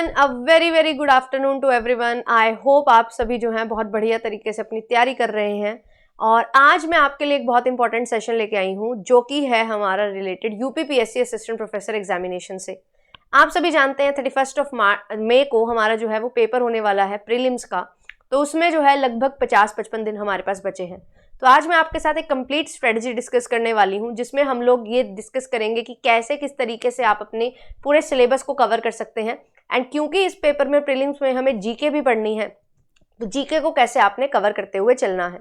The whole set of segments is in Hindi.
Everyone, a very very good afternoon to everyone. I hope आप सभी जो हैं बहुत बढ़िया तरीके से अपनी तैयारी कर रहे हैं। और आज मैं आपके लिए एक बहुत इंपॉर्टेंट सेशन लेके आई हूँ जो कि है हमारा related UPPSC assistant professor examination से। आप सभी जानते हैं 31 मई को हमारा जो है वो पेपर होने वाला है प्रीलिम्स का। तो उसमें जो है लगभग 50-55 दिन हमारे पास बचे हैं। तो आज मैं आपके साथ एक कंप्लीट स्ट्रेटजी डिस्कस करने वाली हूँ जिसमें हम लोग ये डिस्कस करेंगे कि कैसे किस तरीके से आप अपने पूरे सिलेबस को कवर कर सकते हैं। एंड क्योंकि इस पेपर में प्रीलिम्स में हमें जीके भी पढ़नी है, तो जीके को कैसे आपने कवर करते हुए चलना है।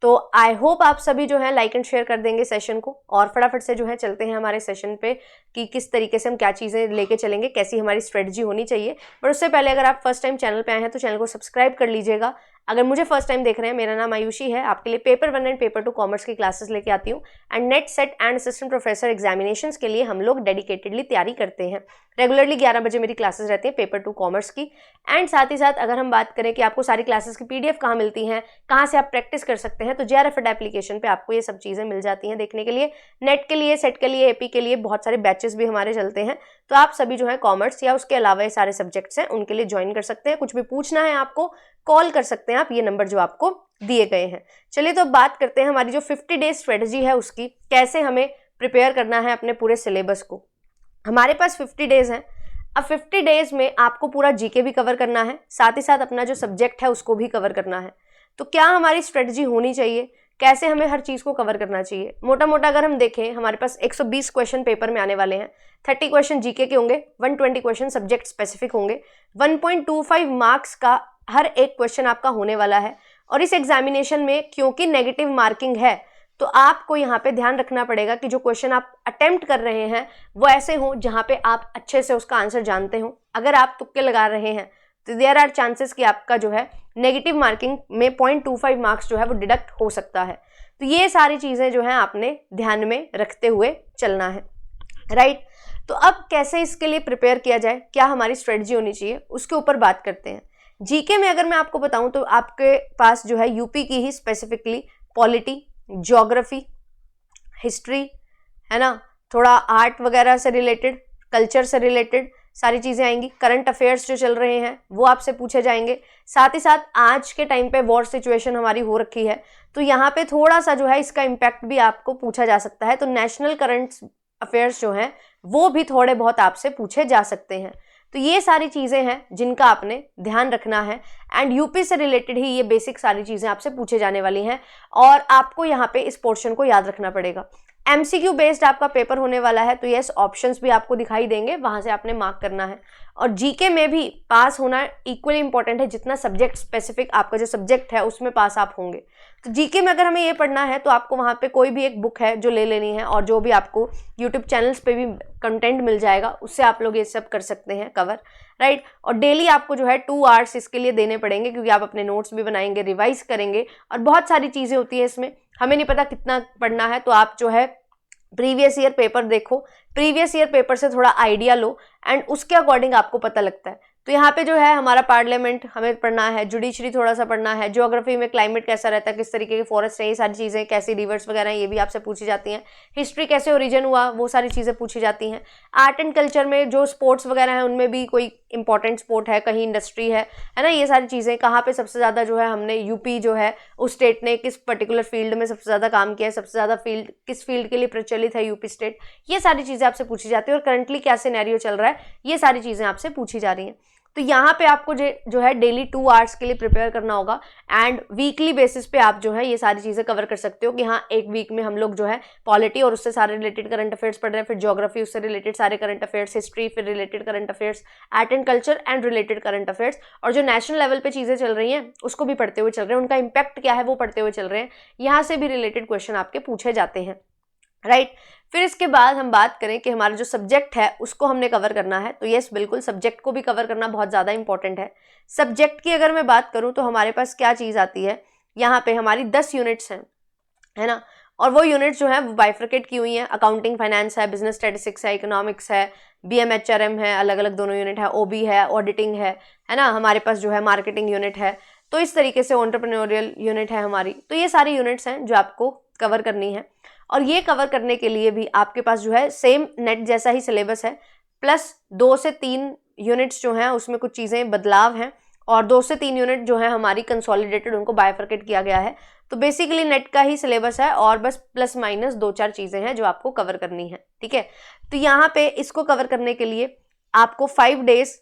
तो आई होप आप सभी जो है लाइक एंड शेयर कर देंगे सेशन को, और फटाफट से जो है चलते हैं हमारे सेशन पे कि किस तरीके से हम क्या चीज़ें लेके चलेंगे, कैसी हमारी स्ट्रेटजी होनी चाहिए। पर उससे पहले अगर आप फर्स्ट टाइम चैनल पे आए हैं तो चैनल को सब्सक्राइब कर लीजिएगा। अगर मुझे फर्स्ट टाइम देख रहे हैं, मेरा नाम आयुषी है, आपके लिए पेपर 1 एंड पेपर 2 कॉमर्स की क्लासेस लेके आती हूँ। And net set and assistant professor examinations के लिए हम लोग डेडिकेटेडली तैयारी करते हैं। रेगुलरली 11 बजे मेरी क्लासेस रहती है पेपर 2 कॉमर्स की। एंड साथ ही साथ अगर हम बात करें कि आपको सारी क्लासेस की पीडीएफ कहाँ मिलती हैं, कहाँ से आप प्रैक्टिस कर सकते हैं, तो JRF एप्लीकेशन पे आपको ये सब चीज़ें मिल जाती हैं देखने के लिए। नेट के लिए, सेट के लिए, एपी के लिए बहुत सारे बैचेस भी हमारे चलते हैं। तो आप सभी जो है कॉमर्स या उसके अलावा ये सारे सब्जेक्ट्स हैं उनके लिए ज्वाइन कर सकते हैं। कुछ भी पूछना है आपको कॉल कर सकते हैं आप, ये नंबर जो आपको दिए गए हैं। चलिए तो अब बात करते हैं हमारी जो 50 डेज स्ट्रेटजी है उसकी, कैसे हमें प्रिपेयर करना है अपने पूरे सिलेबस को। हमारे पास 50 डेज हैं। अब 50 डेज में आपको पूरा जीके भी कवर करना है, साथ ही साथ अपना जो सब्जेक्ट है उसको भी कवर करना है। तो क्या हमारी स्ट्रेटजी होनी चाहिए, कैसे हमें हर चीज़ को कवर करना चाहिए। मोटा मोटा अगर हम देखें, हमारे पास 120 क्वेश्चन पेपर में आने वाले हैं। 30 क्वेश्चन जीके के होंगे, 120 क्वेश्चन सब्जेक्ट स्पेसिफिक होंगे। 1.25 मार्क्स का हर एक क्वेश्चन आपका होने वाला है। और इस एग्जामिनेशन में क्योंकि नेगेटिव मार्किंग है, तो आपको यहाँ पे ध्यान रखना पड़ेगा कि जो क्वेश्चन आप अटेम्प्ट कर रहे हैं वो ऐसे हो जहाँ पे आप अच्छे से उसका आंसर जानते हो। अगर आप तुक्के लगा रहे हैं तो देयर आर चांसेस कि आपका जो है नेगेटिव मार्किंग में 0.25 मार्क्स जो है वो डिडक्ट हो सकता है। तो ये सारी चीज़ें जो है आपने ध्यान में रखते हुए चलना है, राइट। तो अब कैसे इसके लिए प्रिपेयर किया जाए, क्या हमारी स्ट्रेटजी होनी चाहिए, उसके ऊपर बात करते हैं। जीके में अगर मैं आपको बताऊं तो आपके पास जो है यूपी की ही स्पेसिफिकली पॉलिटी, ज्योग्राफी, हिस्ट्री, है ना, थोड़ा आर्ट वगैरह से रिलेटेड, कल्चर से रिलेटेड सारी चीज़ें आएंगी। करंट अफेयर्स जो चल रहे हैं वो आपसे पूछे जाएंगे। साथ ही साथ आज के टाइम पे वॉर सिचुएशन हमारी हो रखी है, तो यहाँ पे थोड़ा सा जो है इसका इम्पैक्ट भी आपको पूछा जा सकता है। तो नेशनल करंट अफेयर्स जो हैं वो भी थोड़े बहुत आपसे पूछे जा सकते हैं। तो ये सारी चीज़ें हैं जिनका आपने ध्यान रखना है। एंड यूपी से रिलेटेड ही ये बेसिक सारी चीज़ें आपसे पूछे जाने वाली हैं, और आपको यहाँ पे इस पोर्शन को याद रखना पड़ेगा। MCQ बेस्ड आपका पेपर होने वाला है, तो यस ऑप्शंस भी आपको दिखाई देंगे, वहाँ से आपने मार्क करना है। और जीके में भी पास होना इक्वली इंपॉर्टेंट है जितना सब्जेक्ट स्पेसिफिक आपका जो सब्जेक्ट है उसमें पास आप होंगे। तो जीके में अगर हमें ये पढ़ना है तो आपको वहाँ पे कोई भी एक बुक है जो ले लेनी है, और जो भी आपको यूट्यूब चैनल्स पे भी कंटेंट मिल जाएगा उससे आप लोग ये सब कर सकते हैं कवर, राइट। और डेली आपको जो है 2 आवर्स इसके लिए देने पड़ेंगे, क्योंकि आप अपने नोट्स भी बनाएंगे, रिवाइज करेंगे, और बहुत सारी चीज़ें होती है इसमें। हमें नहीं पता कितना पढ़ना है, तो आप जो है प्रीवियस ईयर पेपर देखो, प्रीवियस ईयर पेपर से थोड़ा आइडिया लो, एंड उसके अकॉर्डिंग आपको पता लगता है। तो यहाँ पे जो है हमारा पार्लियामेंट हमें पढ़ना है, जुडिशरी थोड़ा सा पढ़ना है, ज्योग्राफी में क्लाइमेट कैसा रहता है, किस तरीके के फॉरेस्ट है, ये सारी चीज़ें, कैसी रिवर्स वगैरह ये भी आपसे पूछी जाती हैं। हिस्ट्री कैसे ओरिजिन हुआ, वो सारी चीज़ें पूछी जाती हैं। आर्ट एंड कल्चर में जो स्पोर्ट्स वगैरह है उनमें भी कोई इंपॉर्टेंट स्पोर्ट है, कहीं इंडस्ट्री है ना, ये सारी चीज़ें। कहाँ पे सबसे ज़्यादा जो है हमने यूपी जो है उस स्टेट ने किस पर्टिकुलर फील्ड में सबसे ज़्यादा काम किया है, सबसे ज़्यादा फील्ड किस फील्ड के लिए प्रचलित है यूपी स्टेट, ये सारी चीज़ें आपसे पूछी जाती है। और करंटली क्या सिनेरियो चल रहा है, ये सारी चीज़ें आपसे पूछी जा रही हैं। तो यहाँ पे आपको जो है डेली 2 आवर्स के लिए प्रिपेयर करना होगा, एंड वीकली बेसिस पे आप जो है ये सारी चीज़ें कवर कर सकते हो कि हाँ एक वीक में हम लोग जो है पॉलिटी और उससे सारे रिलेटेड करंट अफेयर्स पढ़ रहे हैं, फिर ज्योग्राफी उससे रिलेटेड सारे करंट अफेयर्स, हिस्ट्री फिर related current affairs, art and culture and related current affairs, और जो नेशनल लेवल पे चीज़ें चल रही हैं उसको भी पढ़ते हुए चल रहे हैं, उनका इम्पैक्ट क्या है वो पढ़ते हुए चल रहे हैं। यहाँ से भी रिलेटेड क्वेश्चन आपके पूछे जाते हैं, राइट। फिर इसके बाद हम बात करें कि हमारा जो सब्जेक्ट है उसको हमने कवर करना है, तो यस बिल्कुल सब्जेक्ट को भी कवर करना बहुत ज़्यादा इंपॉर्टेंट है। सब्जेक्ट की अगर मैं बात करूं तो हमारे पास क्या चीज़ आती है, यहाँ पे हमारी 10 यूनिट्स हैं, है ना, और वो यूनिट्स जो है वो बाइफ्रिकेट की हुई हैं। अकाउंटिंग फाइनेंस है, बिजनेस स्टैटिस्टिक्स है, इकोनॉमिक्स है, BMHRM है, अलग अलग दोनों यूनिट है, OB है, ऑडिटिंग है ना, हमारे पास जो है मार्केटिंग यूनिट है। तो इस तरीके से एंटरप्रेन्योरियल यूनिट है हमारी। तो ये सारी यूनिट्स हैं जो आपको कवर करनी है, और ये कवर करने के लिए भी आपके पास जो है सेम नेट जैसा ही सिलेबस है, प्लस 2 से 3 यूनिट्स जो हैं उसमें कुछ चीज़ें बदलाव हैं और 2 से 3 यूनिट जो है हमारी कंसोलिडेटेड उनको बायफर्केट किया गया है। तो बेसिकली नेट का ही सिलेबस है और बस प्लस माइनस 2-4 चीज़ें हैं जो आपको कवर करनी है, ठीक है। तो यहाँ पे इसको कवर करने के लिए आपको 5 डेज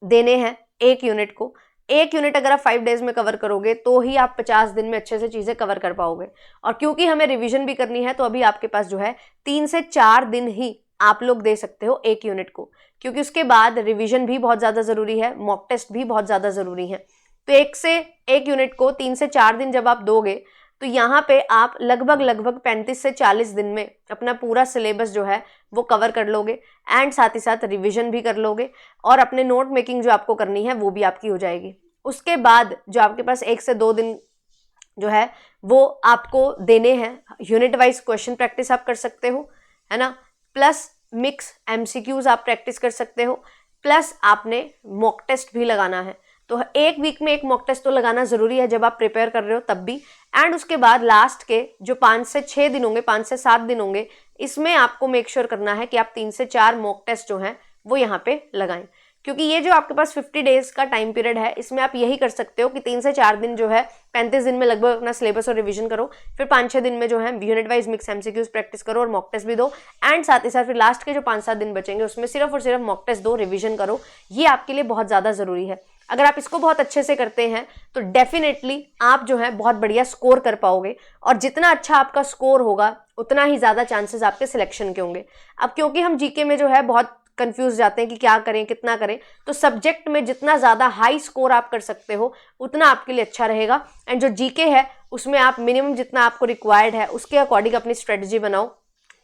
देने हैं एक यूनिट को। एक यूनिट अगर आप 5 डेज में कवर करोगे तो ही आप 50 दिन में अच्छे से चीज़ें कवर कर पाओगे। और क्योंकि हमें रिवीजन भी करनी है तो अभी आपके पास जो है 3 से 4 दिन ही आप लोग दे सकते हो एक यूनिट को, क्योंकि उसके बाद रिवीजन भी बहुत ज़्यादा ज़रूरी है, मॉक टेस्ट भी बहुत ज़्यादा ज़रूरी है। तो एक यूनिट को 3 से 4 दिन जब आप दोगे तो यहाँ पे आप लगभग 35 से 40 दिन में अपना पूरा सिलेबस जो है वो कवर कर लोगे एंड साथ ही साथ रिवीजन भी कर लोगे और अपने नोट मेकिंग जो आपको करनी है वो भी आपकी हो जाएगी। उसके बाद जो आपके पास 1 से 2 दिन जो है वो आपको देने हैं, यूनिट वाइज क्वेश्चन प्रैक्टिस आप कर सकते हो, है ना, प्लस मिक्स एमसीक्यूज आप प्रैक्टिस कर सकते हो, प्लस आपने मॉक टेस्ट भी लगाना है। तो एक वीक में एक मॉक टेस्ट तो लगाना ज़रूरी है जब आप प्रिपेयर कर रहे हो तब भी। एंड उसके बाद लास्ट के जो 5 से 6 दिन होंगे, 5 से 7 दिन होंगे, इसमें आपको मेक श्योर करना है कि आप 3 से 4 मॉक टेस्ट जो हैं वो यहाँ पे लगाएं, क्योंकि ये जो आपके पास 50 डेज का टाइम पीरियड है इसमें आप यही कर सकते हो कि 3 से 4 दिन जो है 35 दिन में लगभग अपना सिलेबस और रिवीजन करो, फिर 5-6 दिन में जो है unit wise mix MCQs practice करो और मॉक टेस्ट भी दो, एंड साथ ही साथ फिर लास्ट के जो 5-7 दिन बचेंगे उसमें सिर्फ और सिर्फ मॉक टेस्ट दो, रिवीजन करो। ये आपके लिए बहुत ज़्यादा ज़रूरी है। अगर आप इसको बहुत अच्छे से करते हैं तो डेफिनेटली आप जो है बहुत बढ़िया स्कोर कर पाओगे और जितना अच्छा आपका स्कोर होगा उतना ही ज़्यादा चांसेस आपके सिलेक्शन के होंगे। अब क्योंकि हम जीके में जो है बहुत कंफ्यूज जाते हैं कि क्या करें कितना करें, तो सब्जेक्ट में जितना ज़्यादा हाई स्कोर आप कर सकते हो उतना आपके लिए अच्छा रहेगा। एंड जो जीके है उसमें आप मिनिमम जितना आपको रिक्वायर्ड है उसके अकॉर्डिंग अपनी स्ट्रेटजी बनाओ,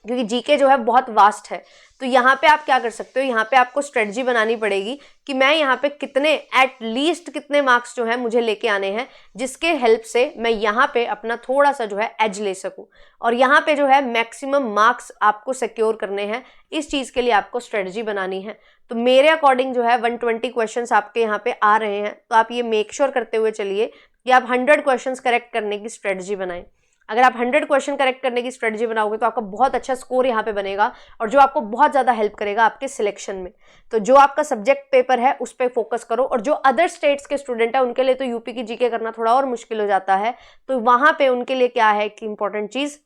क्योंकि जीके जो है बहुत वास्ट है। तो यहाँ पे आप क्या कर सकते हो, यहाँ पे आपको स्ट्रेटजी बनानी पड़ेगी कि मैं यहाँ पे कितने एट लीस्ट कितने मार्क्स जो है मुझे लेके आने हैं जिसके हेल्प से मैं यहाँ पे अपना थोड़ा सा जो है एज ले सकूँ, और यहाँ पे जो है मैक्सिमम मार्क्स आपको सिक्योर करने हैं। इस चीज़ के लिए आपको स्ट्रेटजी बनानी है। तो मेरे अकॉर्डिंग जो है 120 क्वेश्चंस आपके यहाँ पे आ रहे हैं, तो आप ये मेक श्योर करते हुए चलिए कि आप 100 क्वेश्चंस करेक्ट करने की स्ट्रेटजी बनाएं। अगर आप 100 क्वेश्चन करेक्ट करने की स्ट्रेटजी बनाओगे तो आपका बहुत अच्छा स्कोर यहाँ पे बनेगा और जो आपको बहुत ज़्यादा हेल्प करेगा आपके सिलेक्शन में। तो जो आपका सब्जेक्ट पेपर है उस पर फोकस करो, और जो अदर स्टेट्स के स्टूडेंट है उनके लिए तो यूपी की जीके करना थोड़ा और मुश्किल हो जाता है। तो वहाँ पे उनके लिए क्या है कि इंपॉर्टेंट चीज़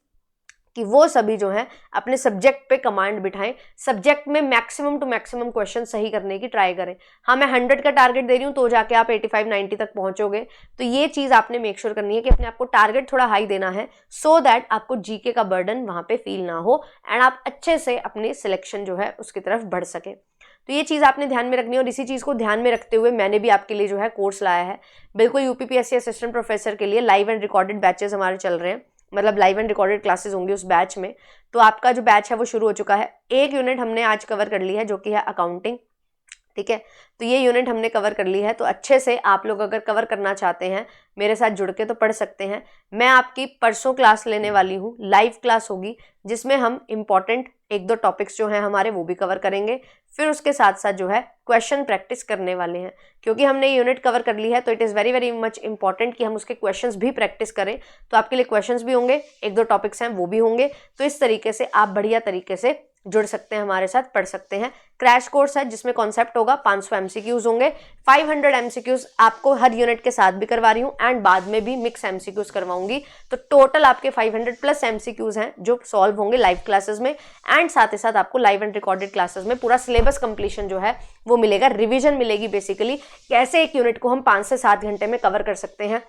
कि वो सभी जो हैं अपने सब्जेक्ट पे कमांड बिठाएं, सब्जेक्ट में मैक्सिमम टू मैक्सिमम क्वेश्चन सही करने की ट्राई करें। हाँ, मैं 100 का टारगेट दे रही हूँ तो जाके आप 85-90 तक पहुंचोगे। तो ये चीज़ आपने मेक श्योर करनी है कि अपने आपको टारगेट थोड़ा हाई देना है, सो दैट आपको जीके का बर्डन वहाँ पे फील ना हो एंड आप अच्छे से अपने सिलेक्शन जो है उसकी तरफ बढ़ सके। तो ये चीज़ आपने ध्यान में रखनी है, और इसी चीज़ को ध्यान में रखते हुए मैंने भी आपके लिए जो है कोर्स लाया है। बिल्कुल यूपीपीएससी असिस्टेंट प्रोफेसर के लिए लाइव एंड रिकॉर्डेड बैचेस हमारे चल रहे हैं, मतलब लाइव एंड रिकॉर्डेड क्लासेस होंगी उस बैच में। तो आपका जो बैच है वो शुरू हो चुका है। एक यूनिट हमने आज कवर कर ली है जो कि है अकाउंटिंग, ठीक है। तो ये यूनिट हमने कवर कर ली है। तो अच्छे से आप लोग अगर कवर करना चाहते हैं मेरे साथ जुड़ के तो पढ़ सकते हैं। मैं आपकी परसों क्लास लेने वाली हूँ, लाइव क्लास होगी जिसमें हम इम्पॉर्टेंट 1-2 टॉपिक्स जो हैं हमारे वो भी कवर करेंगे। फिर उसके साथ साथ जो है क्वेश्चन प्रैक्टिस करने वाले हैं, क्योंकि हमने यूनिट कवर कर ली है तो it is very very much important कि हम उसके क्वेश्चंस भी प्रैक्टिस करें। तो आपके लिए क्वेश्चंस भी होंगे, 1-2 टॉपिक्स हैं वो भी होंगे। तो इस तरीके से आप बढ़िया तरीके से जुड़ सकते हैं, हमारे साथ पढ़ सकते हैं। क्रैश कोर्स है जिसमें कॉन्सेप्ट होगा, 500 एमसीक्यूज होंगे, 500 एमसीक्यूज आपको हर यूनिट के साथ भी करवा रही हूँ एंड बाद में भी मिक्स एमसीक्यूज करवाऊंगी। तो टोटल आपके 500 प्लस एमसीक्यूज हैं जो सॉल्व होंगे लाइव क्लासेस में, एंड साथ ही साथ आपको लाइव एंड रिकॉर्डेड क्लासेस में पूरा सिलेबस कंप्लीशन जो है वो मिलेगा, रिविजन मिलेगी। बेसिकली कैसे एक यूनिट को हम 5 से 7 घंटे में कवर कर सकते हैं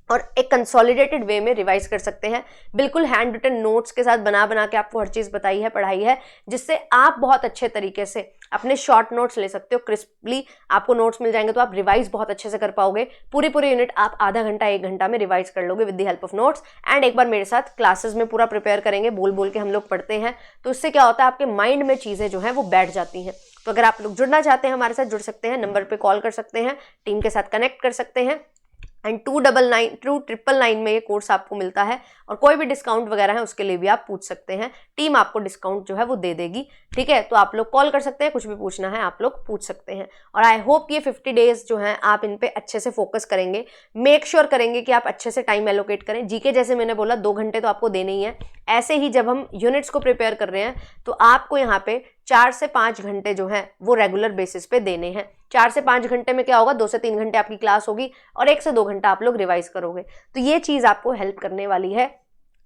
और एक कंसोलिडेटेड वे में रिवाइज कर सकते हैं, बिल्कुल हैंड रिटन नोट्स के साथ बना के आपको हर चीज़ बताई है, पढ़ाई है, जिससे आप बहुत अच्छे तरीके से अपने शॉर्ट नोट्स ले सकते हो। क्रिस्पली आपको नोट्स मिल जाएंगे तो आप रिवाइज बहुत अच्छे से कर पाओगे। पूरी यूनिट आप आधा घंटा 1 घंटा में रिवाइज कर लोगे with the help of notes. And एक बार मेरे साथ क्लासेस में पूरा प्रिपेयर करेंगे, बोल के हम लोग पढ़ते हैं, तो उससे क्या होता है आपके माइंड में चीज़ें जो हैं वो बैठ जाती हैं। तो अगर आप लोग जुड़ना चाहते हैं हमारे साथ, जुड़ सकते हैं, नंबर पर कॉल कर सकते हैं, टीम के साथ कनेक्ट कर सकते हैं। एंड 299 में ये कोर्स आपको मिलता है, और कोई भी डिस्काउंट वगैरह है उसके लिए भी आप पूछ सकते हैं, टीम आपको डिस्काउंट जो है वो दे देगी, ठीक है। तो आप लोग कॉल कर सकते हैं, कुछ भी पूछना है आप लोग पूछ सकते हैं। और आई होप ये 50 डेज जो हैं आप इन पे अच्छे से फोकस करेंगे, मेक श्योर करेंगे कि आप अच्छे से टाइम एलोकेट करें। जीके जैसे मैंने बोला 2 घंटे तो आपको देने ही है, ऐसे ही जब हम यूनिट्स को प्रिपेयर कर रहे हैं तो आपको यहाँ पे 4 से 5 घंटे जो हैं वो रेगुलर बेसिस पे देने हैं। 4 से 5 घंटे में क्या होगा, 2 से 3 घंटे आपकी क्लास होगी और 1 से 2 घंटा आप लोग रिवाइज करोगे। तो ये चीज़ आपको हेल्प करने वाली है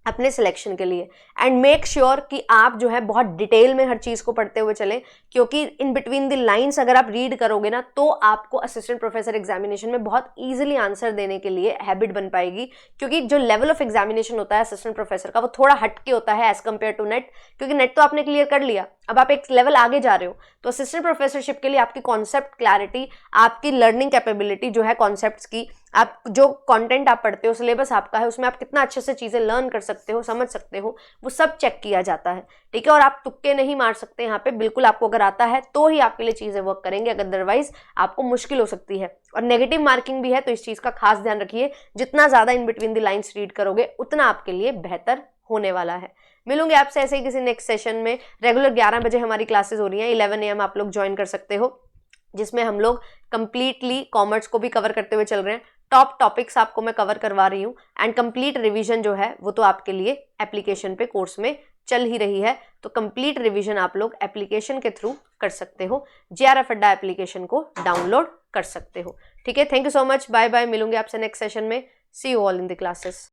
अपने सिलेक्शन के लिए। एंड मेक श्योर कि आप जो है बहुत डिटेल में हर चीज़ को पढ़ते हुए चलें, क्योंकि इन बिटवीन द लाइंस अगर आप रीड करोगे ना तो आपको असिस्टेंट प्रोफेसर एग्जामिनेशन में बहुत ईजिली आंसर देने के लिए हैबिट बन पाएगी। क्योंकि जो लेवल ऑफ एग्जामिनेशन होता है असिस्टेंट प्रोफेसर का वो थोड़ा हटके होता है एज कम्पेयर टू नेट, क्योंकि नेट तो आपने क्लियर कर लिया, अब आप एक लेवल आगे जा रहे हो। तो असिस्टेंट प्रोफेसरशिप के लिए आपकी कॉन्सेप्ट क्लैरिटी, आपकी लर्निंग कैपेबिलिटी जो है कॉन्सेप्ट्स की, आप जो कंटेंट आप पढ़ते हो, सिलेबस आपका है, उसमें आप कितना अच्छे से चीज़ें लर्न कर सकते हो, समझ सकते हो, वो सब चेक किया जाता है, ठीक है। और आप तुक्के नहीं मार सकते यहाँ पे, बिल्कुल आपको अगर आता है तो ही आपके लिए चीज़ें वर्क करेंगे, अगर अदरवाइज आपको मुश्किल हो सकती है। और नेगेटिव मार्किंग भी है, तो इस चीज़ का खास ध्यान रखिए, जितना ज़्यादा in between the lines read करोगे उतना आपके लिए बेहतर होने वाला है। मिलूंगे आपसे ऐसे ही किसी नेक्स्ट सेशन में। रेगुलर 11 बजे हमारी क्लासेस हो रही हैं, 11 AM आप लोग ज्वाइन कर सकते हो, जिसमें हम लोग कंप्लीटली कॉमर्स को भी कवर करते हुए चल रहे हैं। टॉप टॉपिक्स आपको मैं कवर करवा रही हूँ एंड कंप्लीट रिवीजन जो है वो तो आपके लिए एप्लीकेशन पे कोर्स में चल ही रही है। तो कंप्लीट रिवीजन आप लोग एप्लीकेशन के थ्रू कर सकते हो, JRF अड्डा एप्लीकेशन को डाउनलोड कर सकते हो, ठीक है। Thank you so much, bye bye, मिलूंगे आपसे नेक्स्ट सेशन में। See you all in the classes.